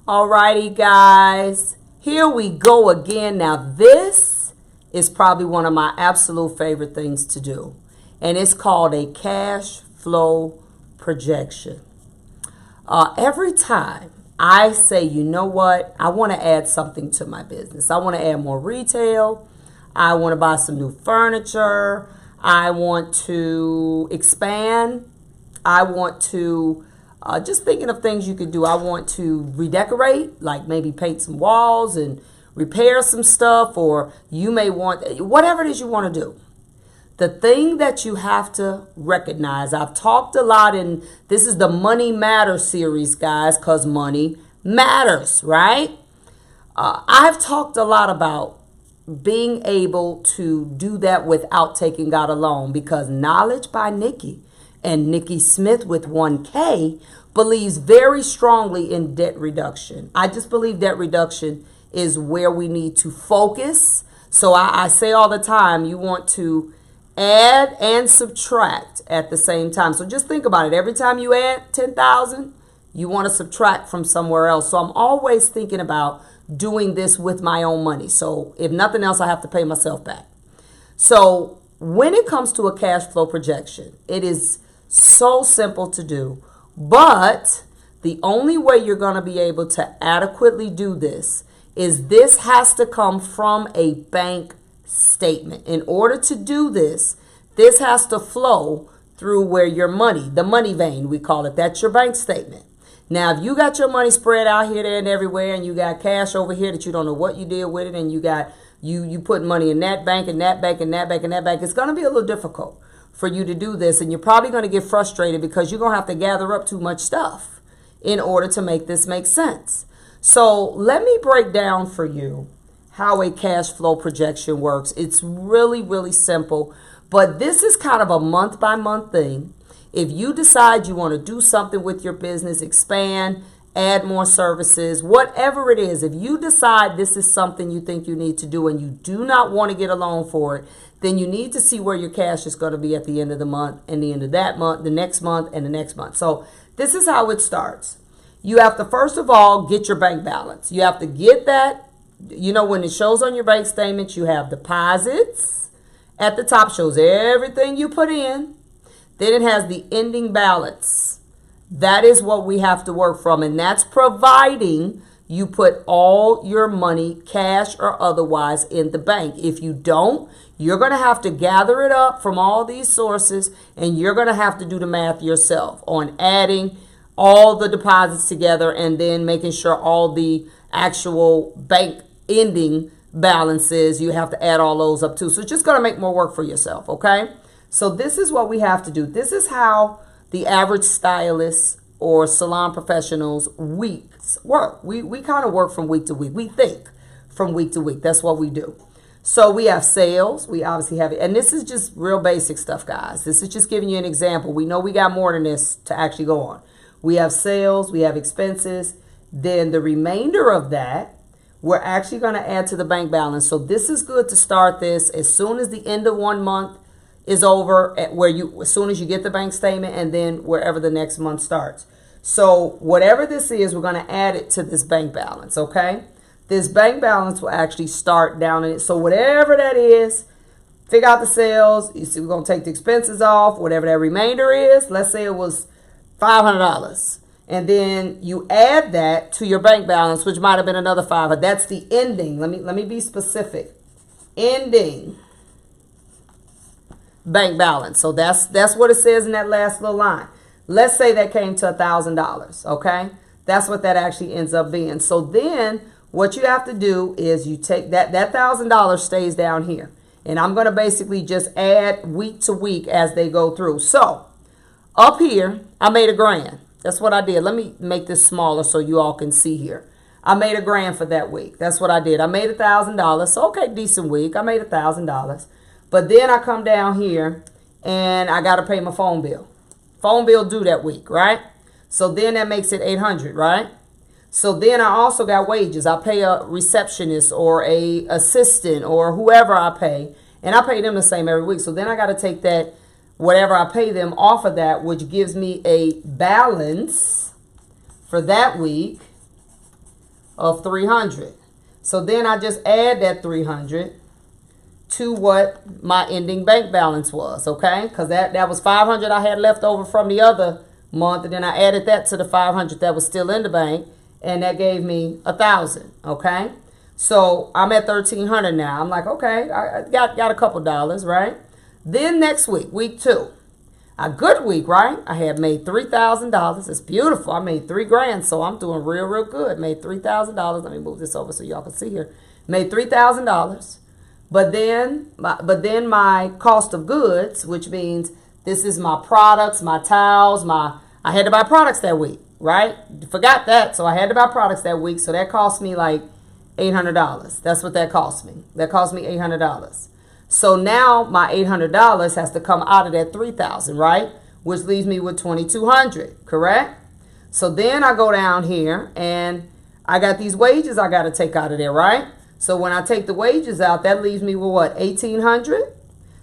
Alrighty, guys, here we go again. Now, this is probably one of my absolute favorite things to do, and it's called a cash flow projection. Every time I say, you know what, I want to add something to my business, I want to add more retail, I want to buy some new furniture, I want to expand, I want to just thinking of things you could do. I want to redecorate, like maybe paint some walls and repair some stuff, or you may want whatever it is you want to do. The thing that you have to recognize, I've talked a lot, and this is the Money Matters series, guys, because money matters, right? I've talked a lot about being able to do that without taking God alone, because Knowledge by Nikki and Nikki Smith with 1K believes very strongly in debt reduction. I just believe debt reduction is where we need to focus. So I say all the time, you want to add and subtract at the same time. So just think about it. Every time you add 10,000, you want to subtract from somewhere else. So I'm always thinking about doing this with my own money. So if nothing else, I have to pay myself back. So when it comes to a cash flow projection, it is so simple to do, but the only way you're going to be able to adequately do this is this has to come from a bank statement. In order to do this, this has to flow through where your money, the money vein, we call it, that's your bank statement. Now, if you got your money spread out here, there, and everywhere, and you got cash over here that you don't know what you did with it, and you got you put money in that bank and that bank and that bank and that bank, it's going to be a little difficult for you to do this, and you're probably going to get frustrated because you're going to have to gather up too much stuff in order to make this make sense. So let me break down for you how a cash flow projection works. It's really, really simple, but this is kind of a month by month thing. If you decide you want to do something with your business, expand, add more services, whatever it is, if you decide this is something you think you need to do and you do not want to get a loan for it, then you need to see where your cash is going to be at the end of the month and the end of that month, the next month, and the next month. So this is how it starts. You have to, first of all, get your bank balance. You have to get that. You know, when it shows on your bank statement, you have deposits. At the top shows everything you put in. Then it has the ending balance. That is what we have to work from, and that's providing you put all your money, cash or otherwise, in the bank. If you don't, you're going to have to gather it up from all these sources, and you're going to have to do the math yourself on adding all the deposits together and then making sure all the actual bank ending balances, you have to add all those up too. So it's just going to make more work for yourself, okay? So this is what we have to do. This is how the average stylist or salon professionals weeks work. We kind of work from week to week. We think from week to week. That's what we do. So we have sales. We obviously have it. And this is just real basic stuff, guys. This is just giving you an example. We know we got more than this to actually go on. We have sales. We have expenses. Then the remainder of that, we're actually going to add to the bank balance. So this is good to start this as soon as the end of 1 month is over, at where you, as soon as you get the bank statement, and then wherever the next month starts. So whatever this is, we're going to add it to this bank balance, okay? This bank balance will actually start down in it. So whatever that is, figure out the sales. You see, we're going to take the expenses off, whatever that remainder is. Let's say it was $500. And then you add that to your bank balance, which might have been another $500. That's the ending. Let me be specific. Ending bank balance. So that's what it says in that last little line. Let's say that came to $1,000. Okay, that's what that actually ends up being. So then what you have to do is you take that $1,000 stays down here, and I'm going to basically just add week to week as they go through. So up here, I made $1,000. That's what I did. Let me make this smaller so you all can see here. I made $1,000 for that week. That's what I did. I made $1,000. So okay, decent week. I made $1,000. But then I come down here and I got to pay my phone bill. Phone bill due that week, right? So then that makes it $800, right? So then I also got wages. I pay a receptionist or a assistant or whoever I pay, and I pay them the same every week. So then I got to take that, whatever I pay them off of that, which gives me a balance for that week of 300. So then I just add that 300 to what my ending bank balance was, okay? Because that was 500 I had left over from the other month, and then I added that to the 500 that was still in the bank, and that gave me 1,000, okay? So I'm at 1,300 now. I'm like, okay, I got a couple dollars, right? Then next week, week 2, a good week, right? I had made $3,000. It's beautiful. I made $3,000, so I'm doing real good. Made $3,000. Let me move this over so y'all can see here. Made $3,000. But then my cost of goods, which means this is my products, my towels, I had to buy products that week, right? Forgot that, so I had to buy products that week. So that cost me like $800. That's what that cost me. That cost me $800. So now my $800 has to come out of that $3,000, right? Which leaves me with $2,200, correct? So then I go down here and I got these wages I got to take out of there, right? So when I take the wages out, that leaves me with what, 1,800?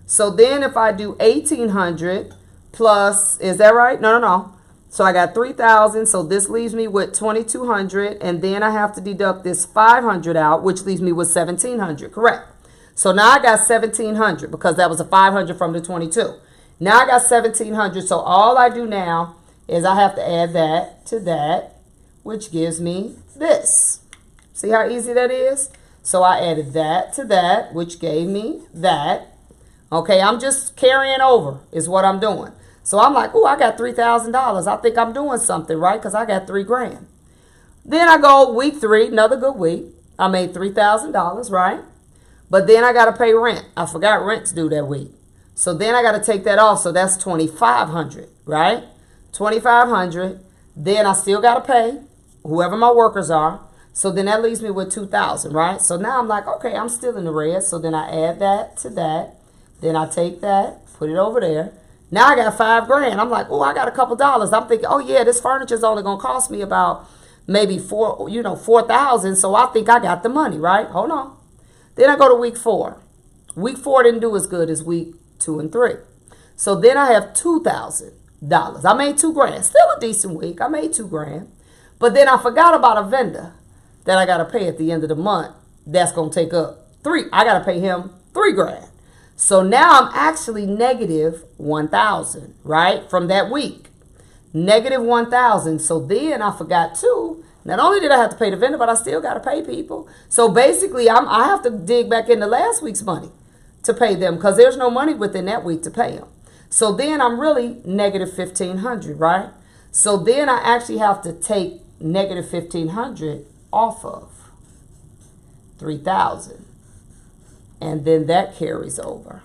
So then if I do 1,800 plus, is that right? No. So I got 3,000. So this leaves me with 2,200, and then I have to deduct this 500 out, which leaves me with 1,700. Correct. So now I got 1,700 because that was a 500 from the 22. Now I got 1,700. So all I do now is I have to add that to that, which gives me this. See how easy that is? So I added that to that, which gave me that. Okay, I'm just carrying over is what I'm doing. So I'm like, oh, I got $3,000. I think I'm doing something, right? Because I got $3,000. Then I go week 3, another good week. I made $3,000, right? But then I got to pay rent. I forgot rent's due that week. So then I got to take that off. So that's $2,500, right? $2,500. Then I still got to pay whoever my workers are. So then that leaves me with $2,000, right? So now I'm like, okay, I'm still in the red. So then I add that to that. Then I take that, put it over there. Now I got $5,000. I'm like, oh, I got a couple dollars. I'm thinking, oh yeah, this furniture is only gonna cost me about maybe $4,000. So I think I got the money, right? Hold on. Then I go to week 4. Week 4 didn't do as good as week 2 and 3. So then I have $2,000. I made $2,000. Still a decent week. I made $2,000. But then I forgot about a vendor that I gotta pay at the end of the month. That's gonna take up I gotta pay him $3,000. So now I'm actually negative 1,000, right? From that week. Negative 1,000. So then I forgot too. Not only did I have to pay the vendor, but I still got to pay people. So basically, I have to dig back into last week's money to pay them because there's no money within that week to pay them. So then I'm really negative 1,500, right? So then I actually have to take negative 1,500 off of 3,000. And then that carries over.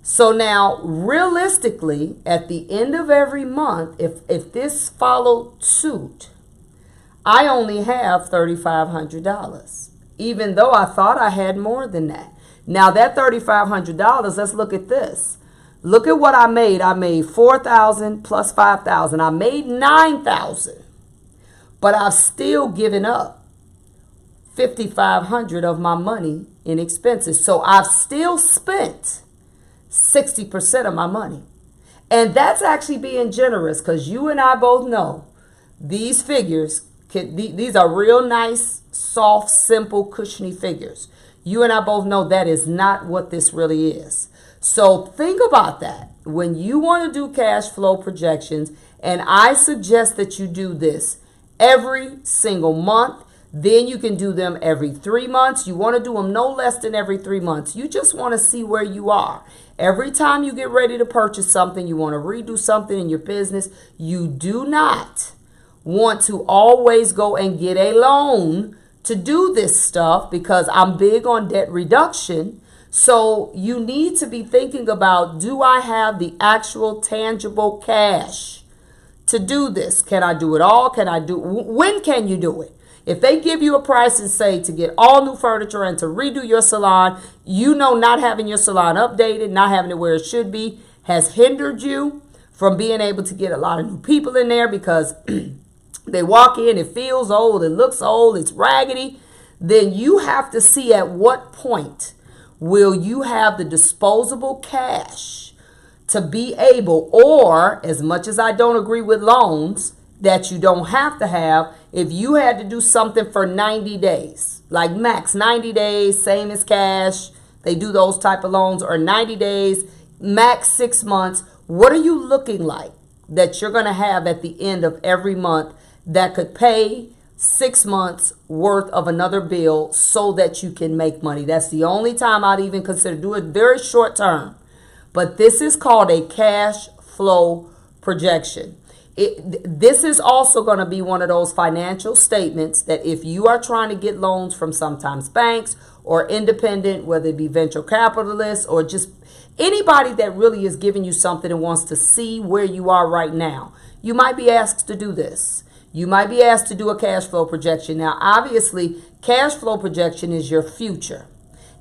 So now, realistically, at the end of every month, if this followed suit, I only have $3,500, even though I thought I had more than that. Now, that $3,500, let's look at this. Look at what I made. I made $4,000 plus $5,000. I made $9,000, but I've still given up $5,500 of my money in expenses. So I've still spent 60% of my money. And that's actually being generous because you and I both know these figures, these are real nice, soft, simple, cushiony figures. You and I both know that is not what this really is. So think about that. When you want to do cash flow projections, and I suggest that you do this every single month. Then you can do them every 3 months. You want to do them no less than every 3 months. You just want to see where you are. Every time you get ready to purchase something, you want to redo something in your business, you do not want to always go and get a loan to do this stuff because I'm big on debt reduction. So you need to be thinking about, do I have the actual tangible cash to do this? Can I do it all? When can you do it? If they give you a price and say to get all new furniture and to redo your salon, you know not having your salon updated, not having it where it should be, has hindered you from being able to get a lot of new people in there because they walk in, it feels old, it looks old, it's raggedy. Then you have to see at what point will you have the disposable cash to be able, or as much as I don't agree with loans, that you don't have to have. If you had to do something for 90 days, like max 90 days, same as cash, they do those type of loans, or 90 days, max 6 months, what are you looking like that you're going to have at the end of every month that could pay 6 months worth of another bill so that you can make money? That's the only time I'd even consider do it very short term. But this is called a cash flow projection. This is also going to be one of those financial statements that if you are trying to get loans from sometimes banks or independent, whether it be venture capitalists or just anybody that really is giving you something and wants to see where you are right now, you might be asked to do this. You might be asked to do a cash flow projection. Now, obviously, cash flow projection is your future.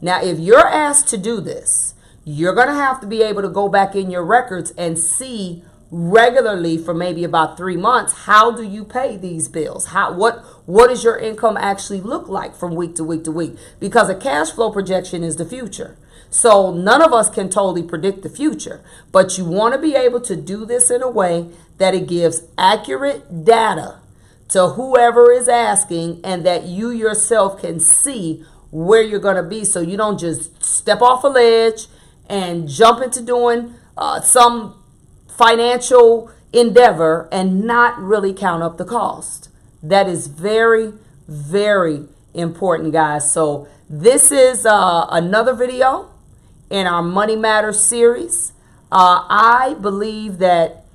Now, if you're asked to do this, you're going to have to be able to go back in your records and see regularly for maybe about 3 months, how do you pay these bills? What does your income actually look like from week to week to week? Because a cash flow projection is the future. So none of us can totally predict the future, but you want to be able to do this in a way that it gives accurate data to whoever is asking, and that you yourself can see where you're going to be, so you don't just step off a ledge and jump into doing some financial endeavor and not really count up the cost. That is very, very important, guys. So this is another video in our Money Matters series. I believe that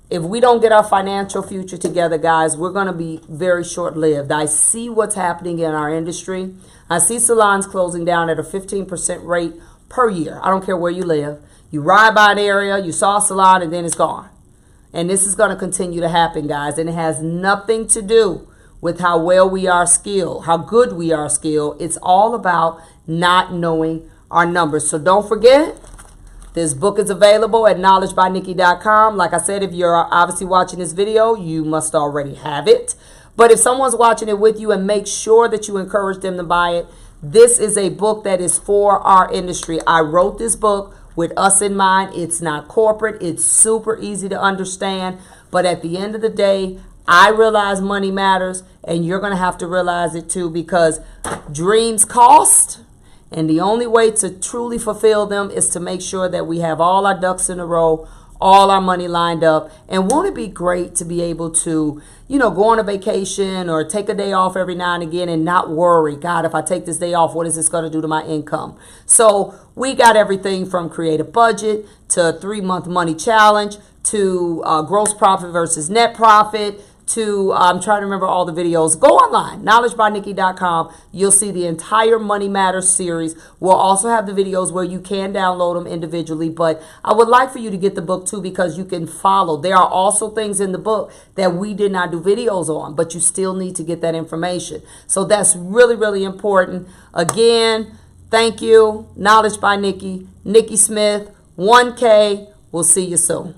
if we don't get our financial future together, guys, we're going to be very short-lived. I see what's happening in our industry. I see salons closing down at a 15% rate per year. I don't care where you live. You ride by an area, you saw a salon, and then it's gone. And this is going to continue to happen, guys. And it has nothing to do with how well we are skilled, how good we are skilled. It's all about not knowing our numbers. So don't forget, this book is available at knowledgebynikki.com. Like I said, if you're obviously watching this video, you must already have it. But if someone's watching it with you, and make sure that you encourage them to buy it. This is a book that is for our industry. I wrote this book with us in mind. It's not corporate. It's super easy to understand. But at the end of the day, I realize money matters, and you're going to have to realize it too, because dreams cost. And the only way to truly fulfill them is to make sure that we have all our ducks in a row, all our money lined up. And won't it be great to be able to, go on a vacation or take a day off every now and again and not worry, God, if I take this day off, what is this going to do to my income? So we got everything from create a budget to a 3-month money challenge to gross profit versus net profit to, I'm trying to remember all the videos. Go online, knowledgebynikki.com. You'll see the entire Money Matters series. We'll also have the videos where you can download them individually, but I would like for you to get the book too, because you can follow. There are also things in the book that we did not do videos on, but you still need to get that information. So that's really, really important. Again, thank you. Knowledge by Nikki, Nikki Smith, 1K. We'll see you soon.